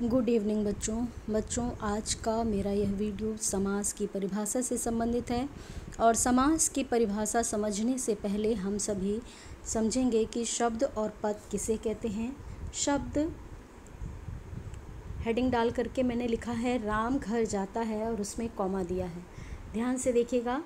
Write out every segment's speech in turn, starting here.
Good evening बच्चों आज का मेरा यह वीडियो समास की परिभाषा से संबंधित है। और समास की परिभाषा समझने से पहले हम सभी समझेंगे कि शब्द और पद किसे कहते हैं। शब्द हेडिंग डाल करके मैंने लिखा है राम घर जाता है और उसमें कॉमा दिया है, ध्यान से देखिएगा।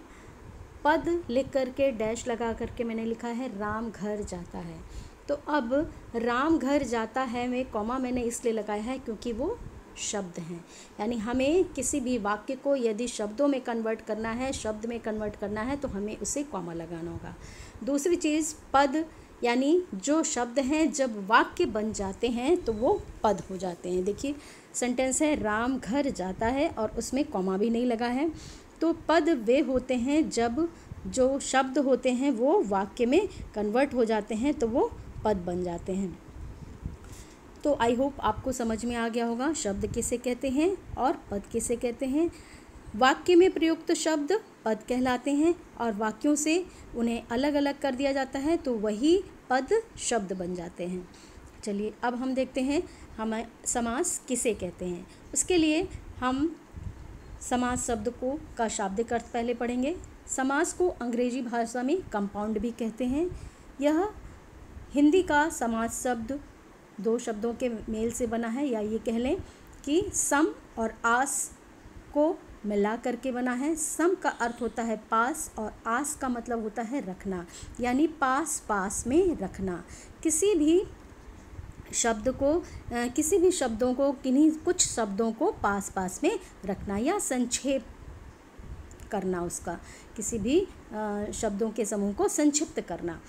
पद लिख करके डैश लगा करके मैंने लिखा है राम घर जाता है। तो अब राम घर जाता है में कॉमा मैंने इसलिए लगाया है क्योंकि वो शब्द हैं, यानी हमें किसी भी वाक्य को यदि शब्दों में कन्वर्ट करना है, शब्द में कन्वर्ट करना है तो हमें उसे कॉमा लगाना होगा। दूसरी चीज़, पद यानी जो शब्द हैं जब वाक्य बन जाते हैं तो वो पद हो जाते हैं। देखिए सेंटेंस है राम घर जाता है और उसमें कॉमा भी नहीं लगा है। तो पद वे होते हैं जब जो शब्द होते हैं वो वाक्य में कन्वर्ट हो जाते हैं तो वो पद बन जाते हैं। तो आई होप आपको समझ में आ गया होगा शब्द किसे कहते हैं और पद किसे कहते हैं। वाक्य में प्रयुक्त शब्द पद कहलाते हैं और वाक्यों से उन्हें अलग अलग कर दिया जाता है तो वही पद शब्द बन जाते हैं। चलिए अब हम देखते हैं हम समास किसे कहते हैं। उसके लिए हम समास शब्द को का शाब्दिक अर्थ पहले पढ़ेंगे। समास को अंग्रेजी भाषा में कंपाउंड भी कहते हैं। यह हिंदी का समास शब्द दो शब्दों के मेल से बना है, या ये कह लें कि सम और आस को मिला करके बना है। सम का अर्थ होता है पास और आस का मतलब होता है रखना, यानी पास पास में रखना। किसी भी शब्दों को किन्हीं कुछ शब्दों को पास पास में रखना या संक्षेप करना, उसका किसी भी शब्दों के समूह को संक्षिप्त करना।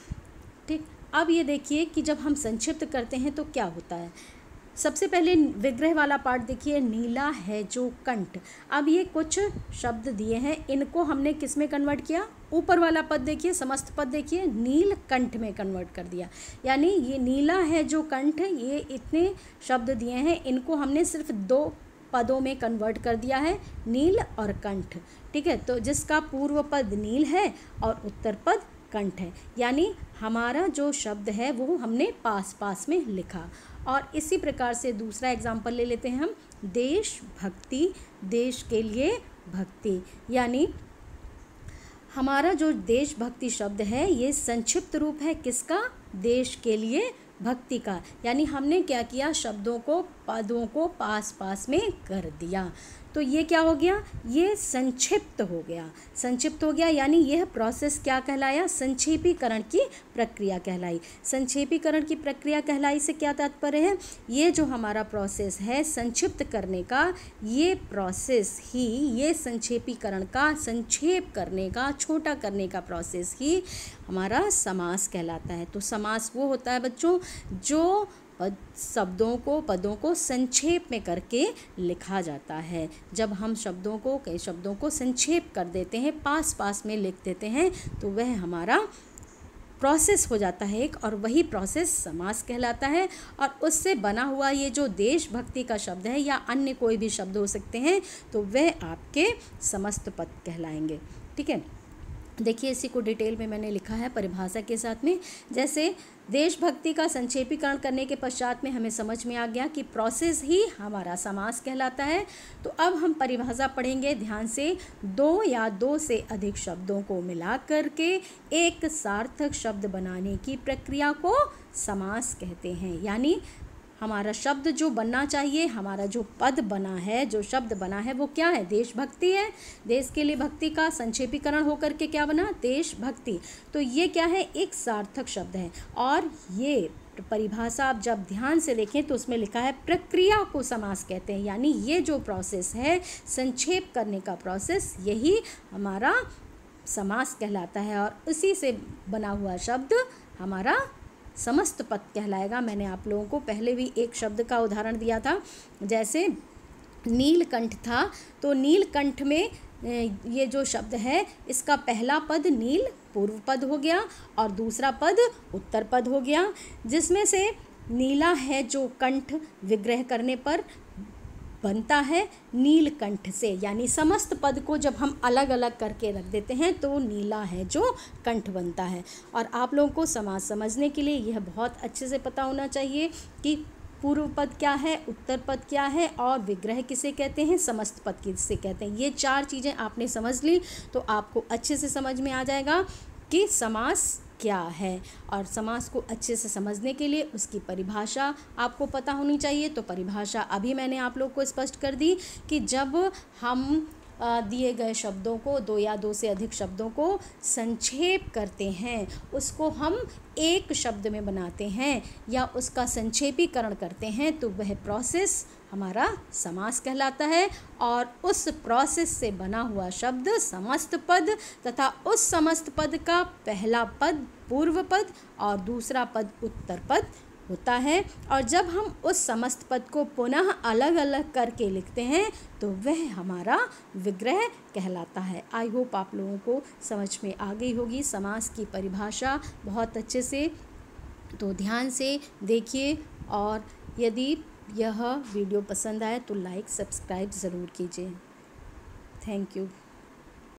ठीक, अब ये देखिए कि जब हम संक्षिप्त करते हैं तो क्या होता है। सबसे पहले विग्रह वाला पार्ट देखिए, नीला है जो कंठ। अब ये कुछ शब्द दिए हैं, इनको हमने किस में कन्वर्ट किया, ऊपर वाला पद देखिए, समस्त पद देखिए, नील कंठ में कन्वर्ट कर दिया। यानी ये नीला है जो कंठ, ये इतने शब्द दिए हैं, इनको हमने सिर्फ दो पदों में कन्वर्ट कर दिया है, नील और कंठ। ठीक है, तो जिसका पूर्व पद नील है और उत्तर पद कंठ है, यानी हमारा जो शब्द है वो हमने पास पास में लिखा। और इसी प्रकार से दूसरा एग्जाम्पल ले लेते हैं हम, देश भक्ति, देश के लिए भक्ति, यानी हमारा जो देशभक्ति शब्द है ये संक्षिप्त रूप है किसका, देश के लिए भक्ति का। यानी हमने क्या किया, शब्दों को पदों को पास पास में कर दिया। तो ये क्या हो गया, ये संक्षिप्त हो गया। संक्षिप्त हो गया यानी यह प्रोसेस क्या कहलाया, संक्षेपीकरण की प्रक्रिया कहलाई। संक्षेपीकरण की प्रक्रिया कहलाई से क्या तात्पर्य है, ये जो हमारा प्रोसेस है संक्षिप्त करने का, ये प्रोसेस ही, ये संक्षेपीकरण का, संक्षेप करने का, छोटा करने का प्रोसेस ही हमारा समास कहलाता है। तो समास वो होता है बच्चों जो पदों को संक्षेप में करके लिखा जाता है। जब हम कई शब्दों को संक्षेप कर देते हैं, पास पास में लिख देते हैं, तो वह हमारा प्रोसेस हो जाता है एक, और वही प्रोसेस समास कहलाता है। और उससे बना हुआ ये जो देशभक्ति का शब्द है या अन्य कोई भी शब्द हो सकते हैं, तो वह आपके समस्त पद कहलाएंगे। ठीक है, देखिए इसी को डिटेल में मैंने लिखा है परिभाषा के साथ में। जैसे देशभक्ति का संक्षेपीकरण करने के पश्चात में हमें समझ में आ गया कि प्रोसेस ही हमारा समास कहलाता है। तो अब हम परिभाषा पढ़ेंगे ध्यान से। दो या दो से अधिक शब्दों को मिला करके एक सार्थक शब्द बनाने की प्रक्रिया को समास कहते हैं। यानी हमारा शब्द जो बनना चाहिए, हमारा जो पद बना है, जो शब्द बना है वो क्या है, देशभक्ति है। देश के लिए भक्ति का संक्षेपीकरण होकर के क्या बना, देशभक्ति। तो ये क्या है, एक सार्थक शब्द है। और ये परिभाषा आप जब ध्यान से देखें तो उसमें लिखा है प्रक्रिया को समास कहते हैं। यानी ये जो प्रोसेस है संक्षेप करने का प्रोसेस, यही हमारा समास कहलाता है। और उसी से बना हुआ शब्द हमारा समस्त पद कहलाएगा। मैंने आप लोगों को पहले भी एक शब्द का उदाहरण दिया था, जैसे नीलकंठ था। तो नीलकंठ में ये जो शब्द है इसका पहला पद नील पूर्व पद हो गया और दूसरा पद उत्तर पद हो गया, जिसमें से नीला है जो कंठ विग्रह करने पर बनता है नीलकंठ से। यानी समस्त पद को जब हम अलग अलग करके रख देते हैं तो नीला है जो कंठ बनता है। और आप लोगों को समास समझने के लिए यह बहुत अच्छे से पता होना चाहिए कि पूर्व पद क्या है, उत्तर पद क्या है और विग्रह किसे कहते हैं, समस्त पद किसे कहते हैं। ये 4 चीज़ें आपने समझ ली तो आपको अच्छे से समझ में आ जाएगा कि समास क्या है। और समास को अच्छे से समझने के लिए उसकी परिभाषा आपको पता होनी चाहिए। तो परिभाषा अभी मैंने आप लोग को स्पष्ट कर दी कि जब हम दिए गए शब्दों को, 2 या 2 से अधिक शब्दों को संक्षेप करते हैं, उसको हम एक शब्द में बनाते हैं या उसका संक्षेपीकरण करते हैं, तो वह प्रोसेस हमारा समास कहलाता है। और उस प्रोसेस से बना हुआ शब्द समस्त पद तथा उस समस्त पद का पहला पद पूर्व पद और दूसरा पद उत्तर पद होता है। और जब हम उस समस्त पद को पुनः अलग अलग करके लिखते हैं तो वह हमारा विग्रह कहलाता है। आई होप आप लोगों को समझ में आ गई होगी समास की परिभाषा बहुत अच्छे से। तो ध्यान से देखिए और यदि यह वीडियो पसंद आए तो लाइक सब्सक्राइब ज़रूर कीजिए। Thank you.